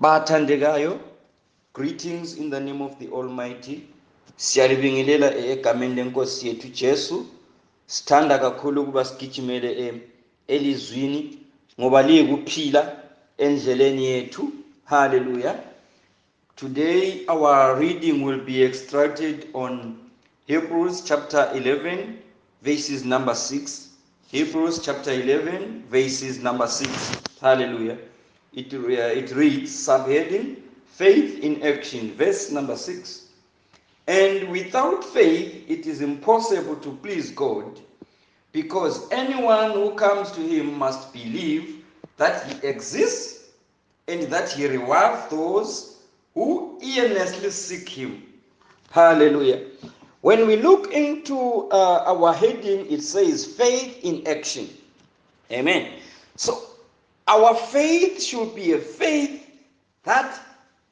Bathandekayo, greetings in the name of the Almighty. Siyalibingelela egameni lenkosi yethu Jesu. Sithanda kakhulu ukuba sigijimele elizwini ngoba liyikuphila endleleni yethu. Hallelujah. Today our reading will be extracted on Hebrews chapter 11 verses number 6. Hebrews chapter 11 verses number 6. Hallelujah. It reads, subheading, faith in action, verse number 6. And without faith it is impossible to please God, because anyone who comes to him must believe that he exists and that he rewards those who earnestly seek him. Hallelujah. When we look into our heading, it says faith in action. Amen. So our faith should be a faith that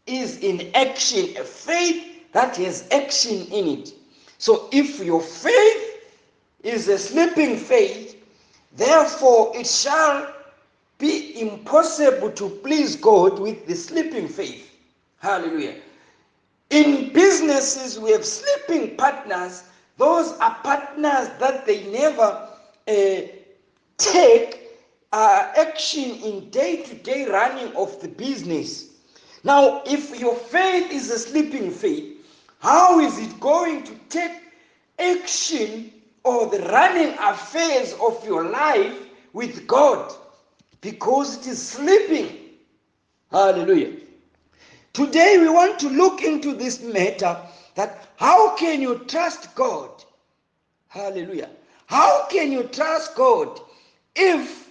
is in action, a faith that has action in it. So if your faith is a sleeping faith, therefore it shall be impossible to please God with the sleeping faith. Hallelujah. In businesses, we have sleeping partners. Those are partners that they never take action in day-to-day running of the business. Now, if your faith is a sleeping faith, how is it going to take action or the running affairs of your life with God? Because it is sleeping. Hallelujah. Today we want to look into this matter, that how can you trust God? Hallelujah. How can you trust God if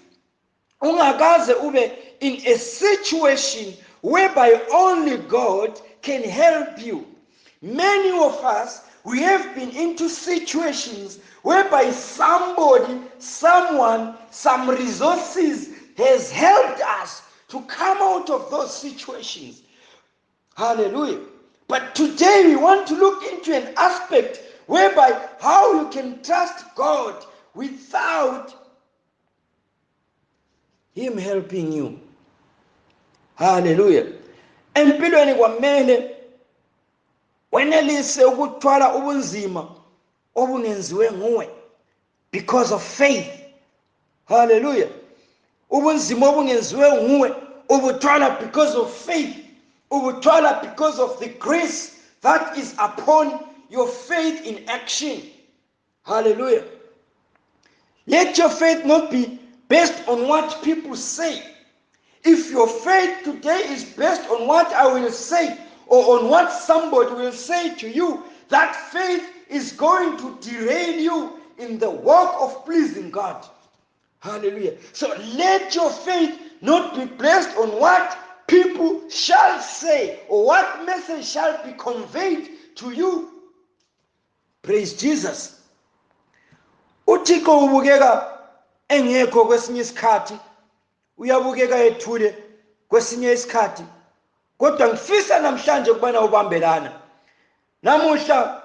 ungakaze ube in a situation whereby only God can help you? Many of us, we have been into situations whereby somebody, someone, some resources has helped us to come out of those situations. Hallelujah. But today we want to look into an aspect whereby how you can trust God without him helping you. Hallelujah. Empilweni kwamele wenelise ukuthwala ubunzima obungenziwe nguwe because of faith. Hallelujah. Ubunzima obungenziwe nguwe ubuthwala because of faith. Ubuthwala because of the grace that is upon your faith in action. Hallelujah. Let your faith not be based on what people say. If your faith today is based on what I will say or on what somebody will say to you, that faith is going to derail you in the work of pleasing God. Hallelujah. So let your faith not be based on what people shall say or what message shall be conveyed to you. Praise Jesus. Uthixo ubukeka engekho kwesinye isikhathi, uyabukeka ethule kwesinye isikhathi, kodwa ngifisa namhlanje ukubana ubambelana. Namuhla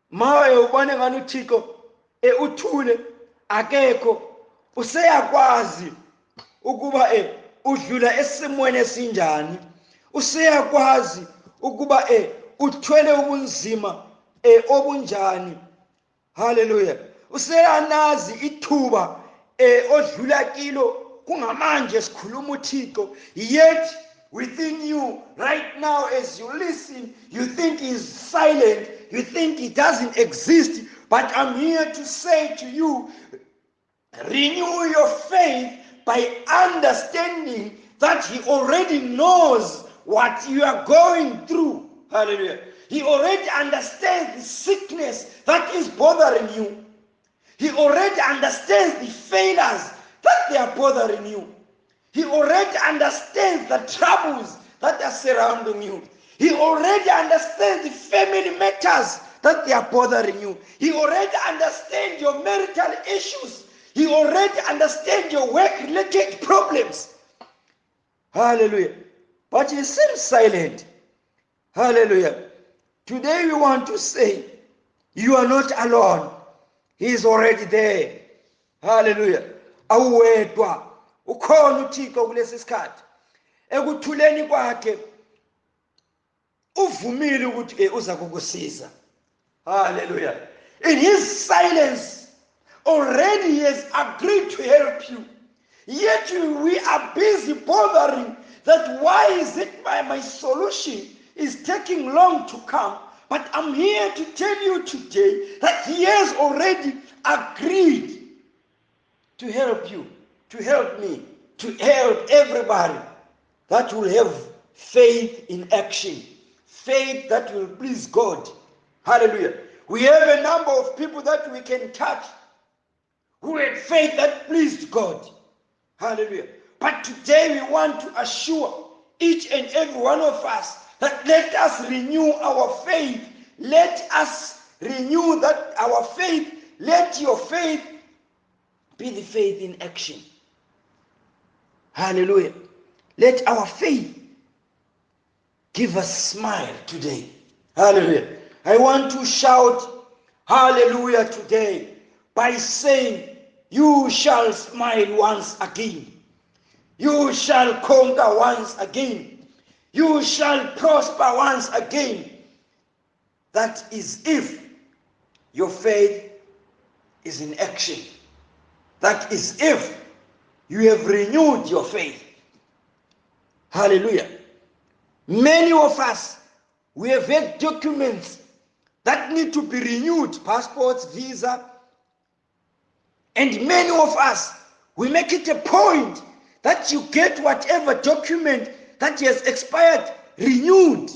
maye ubone ngani uthixo uthule akekho, useyakwazi ukuba udlula esimweni esinjani, useyakwazi ukuba uthwele ubunzima obunjani. Hallelujah. Useyanazi ithuba odlula kilo kungamanje sikhuluma uthixo, yet within you right now as you listen you think he's silent, you think he doesn't exist. But I'm here to say to you, renew your faith by understanding that he already knows what you are going through. Hallelujah. He already understands the sickness that is bothering you. He already understands the failures that they are bothering you. He already understands the troubles that are surrounding you. He already understands the family matters that they are bothering you. He already understands your marital issues. He already understands your work-related problems. Hallelujah. But he seems silent. Hallelujah. Today we want to say, you are not alone. He is already there. Hallelujah. Awedwa. Ukhona uThixo kulesi sikhathi. ekuthuleni kwakhe uvumile ukuthi uza kukusiza. Hallelujah. In his silence, already he has agreed to help you. Yet we are busy bothering that why is it my solution is taking long to come. But I'm here to tell you today that he has already agreed to help you, to help me, to help everybody that will have faith in action, faith that will please God. Hallelujah. We have a number of people that we can touch who had faith that pleased God. Hallelujah. But today we want to assure each and every one of us that let us renew our faith. Let us renew that our faith. Let your faith be the faith in action. Hallelujah. Let our faith give us a smile today. Hallelujah. I want to shout hallelujah today by saying, you shall smile once again. You shall conquer once again. You shall prosper once again. That is if your faith is in action. That is if you have renewed your faith. Hallelujah. Many of us, we have had documents that need to be renewed, passports, visa. And many of us, we make it a point that you get whatever document that has expired renewed.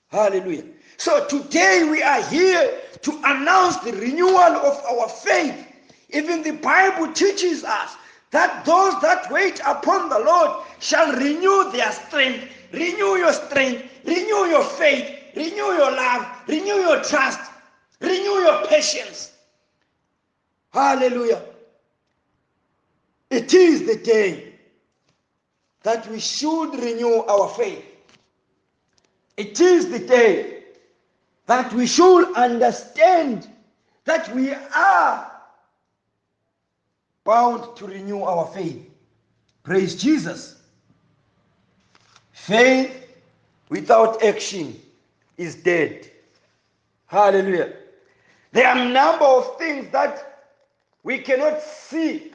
Hallelujah. So today we are here to announce the renewal of our faith. Even the Bible teaches us that those that wait upon the Lord shall renew their strength. Renew your strength, renew your faith, renew your love, renew your trust, renew your patience. Hallelujah. It is the day that we should renew our faith. It is the day that we should understand that we are bound to renew our faith. Praise Jesus. Faith without action is dead. Hallelujah. There are a number of things that we cannot see,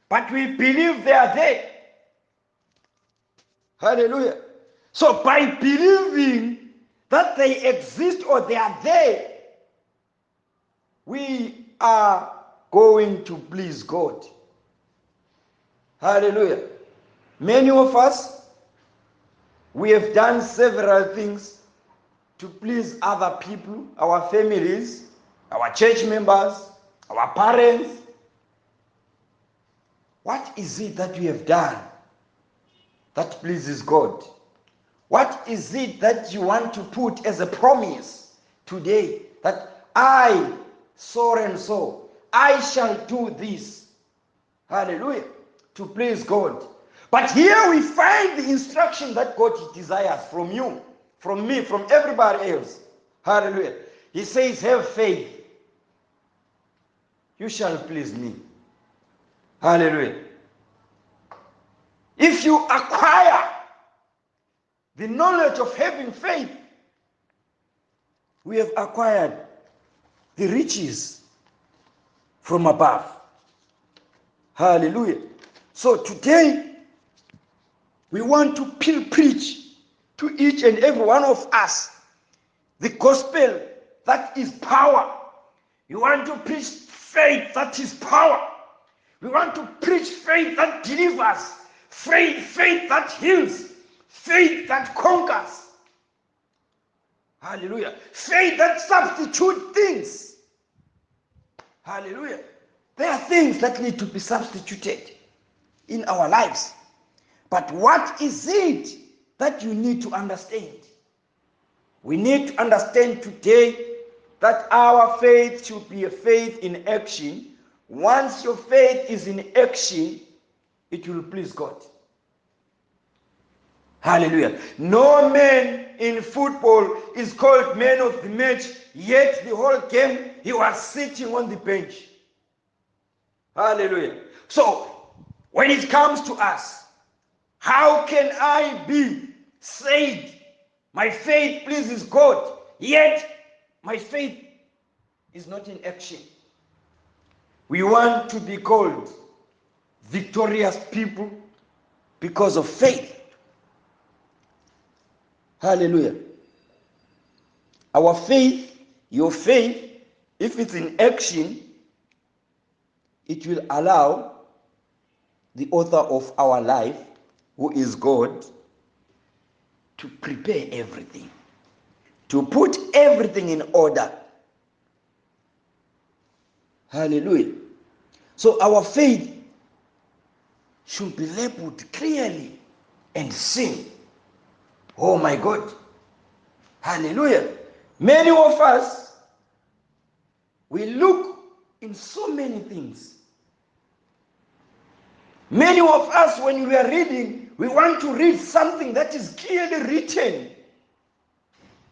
but we believe they are there. Hallelujah. So by believing that they exist or they are there, we are going to please God. Hallelujah. Many of us, we have done several things to please other people, our families, our church members, our parents. What is it that we have done that pleases God? What is it that you want to put as a promise today that I, so and so, I shall do this? Hallelujah. To please God. But here we find the instruction that God desires from you, from me, from everybody else. Hallelujah. He says, have faith. You shall please me. Hallelujah. If you acquire the knowledge of having faith, we have acquired the riches from above. Hallelujah. So today, we want to preach to each and every one of us the gospel that is power. We want to preach faith that is power. We want to preach faith that delivers, faith that heals, faith that conquers. Hallelujah. Faith that substitutes things. Hallelujah. There are things that need to be substituted in our lives. But what is it that you need to understand? We need to understand today that our faith should be a faith in action. Once your faith is in action, it will please God. Hallelujah. No man in football is called man of the match, yet the whole game he was sitting on the bench. Hallelujah. So, when it comes to us, How can I be saved? My faith pleases God, yet my faith is not in action. We want to be called victorious people because of faith. Hallelujah. Our faith, your faith, if it's in action, it will allow the author of our life, who is God, to prepare everything, to put everything in order. Hallelujah. So our faith should be labeled clearly and seen. Oh my God. Hallelujah. Many of us, we look in so many things. Many of us, when we are reading, we want to read something that is clearly written,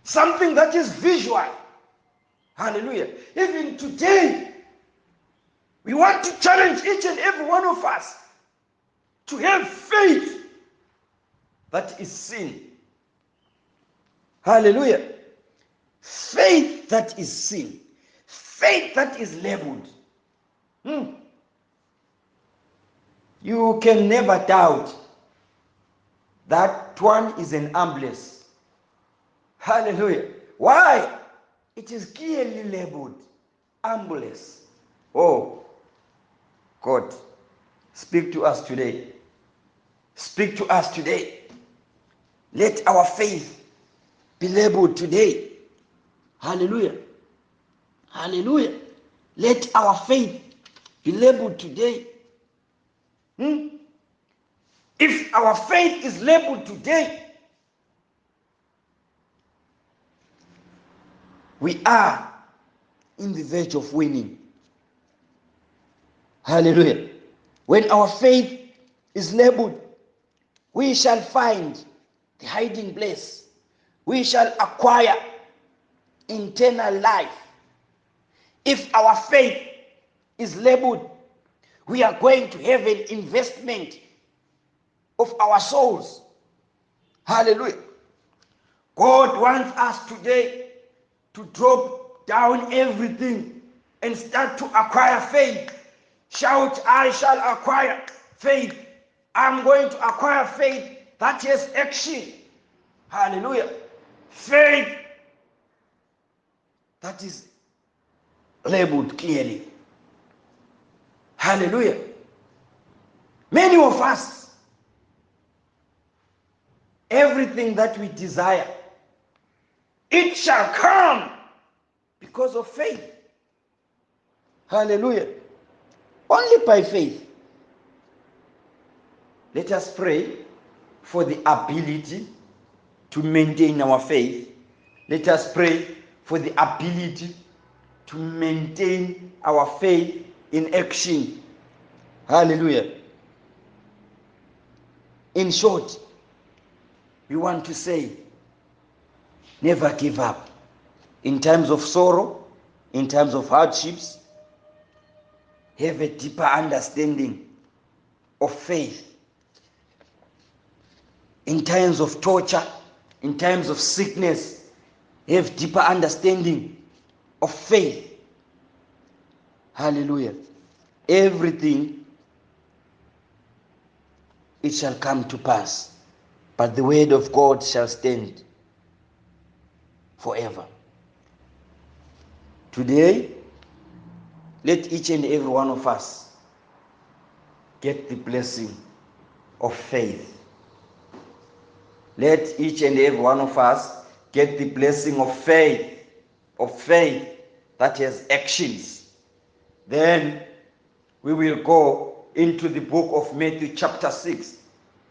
something that is visual. Hallelujah. Even today, we want to challenge each and every one of us to have faith that is seen. Hallelujah. Faith that is seen. Faith that is labeled. You can never doubt that one is an ambulance. Hallelujah. Why? It is clearly labeled ambulance. Oh, God, speak to us today. Speak to us today. Let our faith be labeled today. Hallelujah. Hallelujah. Let our faith be labeled today. If our faith is labeled today, we are in the verge of winning. Hallelujah. When our faith is labeled, we shall find the hiding place. We shall acquire eternal life. If our faith is labeled, we are going to have an investment of our souls. Hallelujah. God wants us today to drop down everything and start to acquire faith. Shout, I shall acquire faith. I'm going to acquire faith that has action. Hallelujah. Faith that is labeled clearly. Hallelujah. Many of us, everything that we desire, it shall come because of faith. Hallelujah. Only by faith. Let us pray for the ability to maintain our faith. Let us pray for the ability to maintain our faith in action. Hallelujah. In short, we want to say, never give up. In times of sorrow, in times of hardships, have a deeper understanding of faith. In times of torture, in times of sickness, have deeper understanding of faith. Hallelujah. Everything, it shall come to pass, but the word of God shall stand forever. Today, let each and every one of us get the blessing of faith. Let each and every one of us get the blessing of faith that has actions. Then we will go into the book of Matthew chapter 6,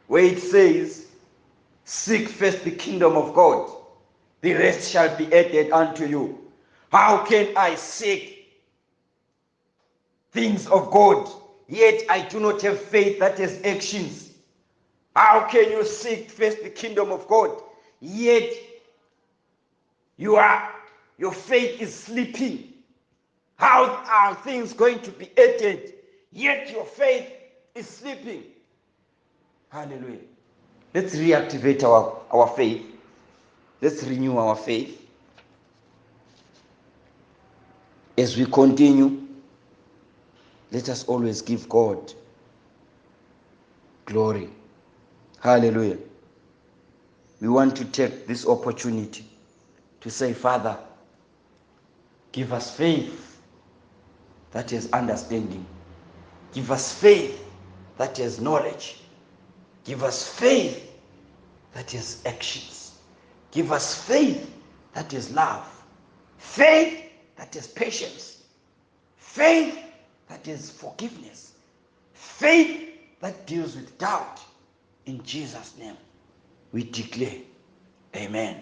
where it says, seek first the kingdom of God, the rest shall be added unto you. How can I seek things of God, yet I do not have faith that has actions? How can you seek first the kingdom of God, yet your faith is sleeping? How are things going to be added, yet your faith is sleeping? Hallelujah. Let's reactivate our faith. Let's renew our faith. As we continue, let us always give God glory. Hallelujah. We want to take this opportunity to say, Father, give us faith that has understanding. Give us faith that has knowledge. Give us faith that has actions. Give us faith that has love. Faith that has patience. Faith that has forgiveness. Faith that deals with doubt. In Jesus' name, we declare, amen.